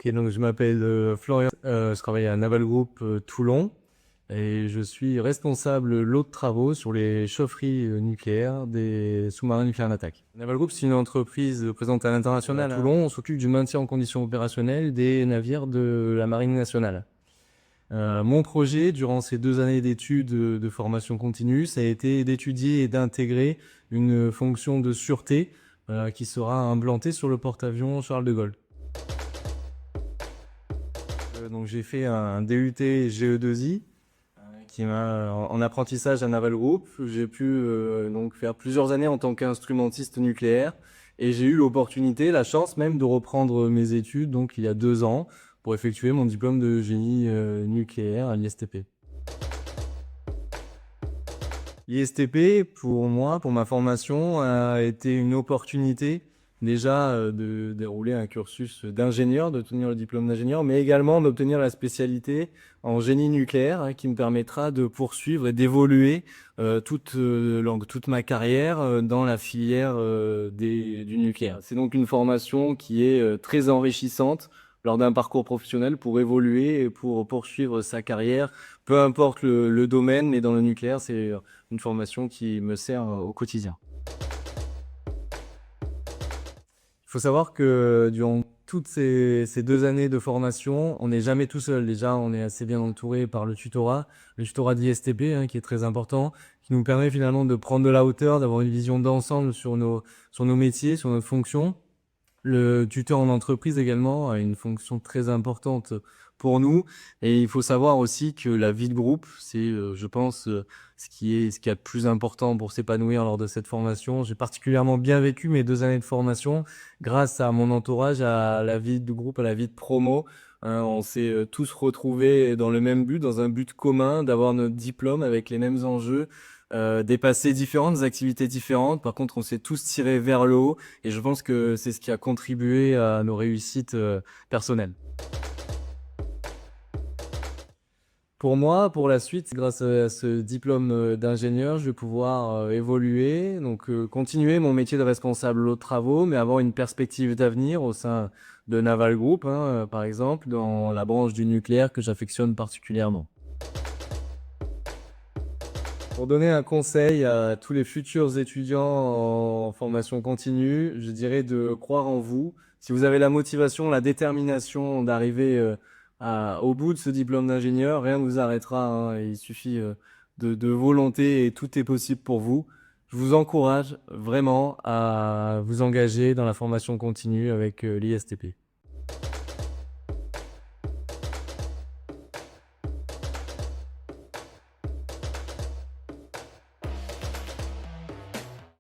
Ok, donc je m'appelle Florian, je travaille à Naval Group Toulon et je suis responsable lot de travaux sur les chaufferies nucléaires des sous-marins nucléaires d'attaque. Naval Group, c'est une entreprise présente à l'international. À Toulon, on s'occupe du maintien en condition opérationnelle des navires de la Marine nationale. Mon projet, durant ces 2 années d'études de formation continue, ça a été d'étudier et d'intégrer une fonction de sûreté qui sera implantée sur le porte-avions Charles de Gaulle. Donc j'ai fait un DUT GE2I qui m'a en apprentissage à Naval Group. J'ai pu donc faire plusieurs années en tant qu'instrumentiste nucléaire et j'ai eu l'opportunité, la chance même de reprendre mes études donc il y a 2 ans pour effectuer mon diplôme de génie nucléaire à l'ISTP. L'ISTP, pour moi, pour ma formation, a été une opportunité déjà de dérouler un cursus d'ingénieur, de tenir le diplôme d'ingénieur, mais également d'obtenir la spécialité en génie nucléaire qui me permettra de poursuivre et d'évoluer toute ma carrière dans la filière du nucléaire. C'est donc une formation qui est très enrichissante lors d'un parcours professionnel pour évoluer et pour poursuivre sa carrière, peu importe le domaine, mais dans le nucléaire, c'est une formation qui me sert au quotidien. Il faut savoir que durant toutes ces 2 années de formation, on n'est jamais tout seul. Déjà, on est assez bien entouré par le tutorat d'ISTP, qui est très important, qui nous permet finalement de prendre de la hauteur, d'avoir une vision d'ensemble sur nos métiers, sur notre fonction. Le tuteur en entreprise également a une fonction très importante pour nous et il faut savoir aussi que la vie de groupe, c'est je pense ce qu'il y a de plus important pour s'épanouir lors de cette formation. J'ai particulièrement bien vécu mes 2 années de formation grâce à mon entourage, à la vie de groupe, à la vie de promo. On s'est tous retrouvés dans le même but, dans un but commun d'avoir notre diplôme avec les mêmes enjeux, dépasser différentes activités différentes. Par contre, on s'est tous tirés vers le haut et je pense que c'est ce qui a contribué à nos réussites personnelles. Pour moi, pour la suite, grâce à ce diplôme d'ingénieur, je vais pouvoir évoluer, donc continuer mon métier de responsable lot de travaux, mais avoir une perspective d'avenir au sein de Naval Group, par exemple, dans la branche du nucléaire que j'affectionne particulièrement. Pour donner un conseil à tous les futurs étudiants en formation continue, je dirais de croire en vous. Si vous avez la motivation, la détermination d'arriver au bout de ce diplôme d'ingénieur, rien ne vous arrêtera. Il suffit de volonté et tout est possible pour vous. Je vous encourage vraiment à vous engager dans la formation continue avec l'ISTP.